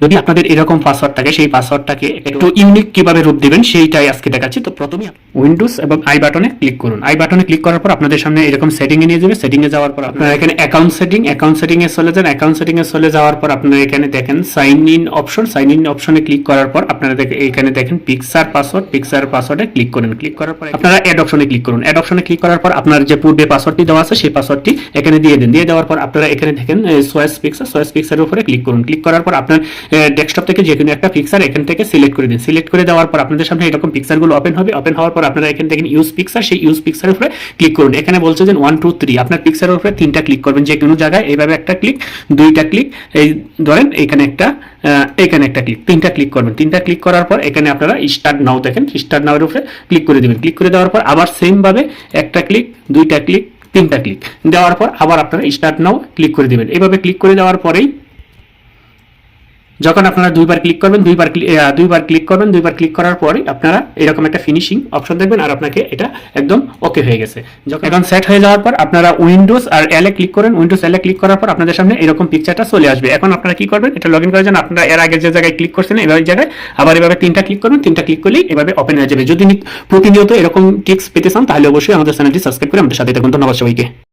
যদি আপনাদের এরকম পাসওয়ার্ড থাকে সেই পাসওয়ার্ডটাকে একটু ইউনিক কিভাবে রূপ দিবেন সেইটাই আজকে দেখাচ্ছি। তো প্রথমে উইন্ডোজ এবং আই বাটনে ক্লিক করুন। আই বাটনে ক্লিক করার পর আপনাদের সামনে এরকম সেটিং এ নিয়ে যাবে। সেটিং এ যাওয়ার পর আপনারা এখানে অ্যাকাউন্ট সেটিং এ চলে যান। অ্যাকাউন্ট সেটিং এ চলে যাওয়ার পর আপনারা এখানে দেখেন সাইন ইন অপশনে ক্লিক করার পর আপনারা এখানে দেখেন পিকচার পাসওয়ার্ডে ক্লিক করেন। ক্লিক করার পর আপনারা অ্যাড অপশনে ক্লিক করুন। অ্যাড অপশনে ক্লিক করার পর আপনার যে পূর্বে পাসওয়ার্ডটি দেওয়া আছে সেই পাসওয়ার্ডটি এখানে দিয়ে দেন। দিয়ে দেওয়ার পর আপনারা এখানে দেখেন চয়েস পিকচারের উপরে ক্লিক করুন। ক্লিক করার পর আপনার ডেস্কটপ থেকে যে কোনো একটা পিকচার এখান থেকে সিলেক্ট করে দিন। সিলেক্ট করে দেওয়ার পর আপনাদের সামনে এরকম পিকচারগুলো ওপেন হবে। ওপেন হওয়ার পর আপনারা এখানে দেখেন ইউজ পিকচার, সেই ইউজ পিকচারের উপরে ক্লিক করুন। এখানে বলছে যে 1 2 3 আপনার পিকচারের উপরে 3টা ক্লিক করবেন যে কোনো জায়গায়। এইভাবে একটা ক্লিক, 2টা ক্লিক, এই ধরেন এখানে একটা ক্লিক, 3টা ক্লিক করবেন। 3টা ক্লিক করার পর এখানে আপনারা স্টার্ট নাও দেখেন, স্টার্ট নাও এর উপরে ক্লিক করে দিবেন। ক্লিক করে দেওয়ার পর আবার সেম ভাবে একটা ক্লিক, 2টা ক্লিক, 3টা ক্লিক দেওয়ার পর আবার আপনারা স্টার্ট নাও ক্লিক করে দিবেন। এইভাবে ক্লিক করে দেওয়ার পরেই যখন আপনারা দুইবার ক্লিক করার পরে আপনারা এরকম একটা ফিনিশিং অপশন দেখবেন আর আপনাকে এটা একদম ওকে হয়ে গেছে। যখন এখন সেট হয়ে যাওয়ার পর আপনারা উইন্ডোজ আর এল এ ক্লিক করেন। উইন্ডোজ এল এ ক্লিক করার পর আপনাদের সামনে এরকম পিকচারটা চলে আসবে। এখন আপনারা কি করবেন, এটা লগইন করার জন্য আপনারা এর আগে যে জায়গায় ক্লিক করছেন এভাবে জায়গায় আবার এভাবে 3টা ক্লিক করবেন। 3টা ক্লিক করলেই এভাবে ওপেন হয়ে যাবে। যদি প্রতিনিয়ত এরকম টিপস পেতে চান তাহলে অবশ্যই আমাদের চ্যানেলটি সাবস্ক্রাইব করে আমাদের সাথে থাকুন। ধন্যবাদ সবাইকে।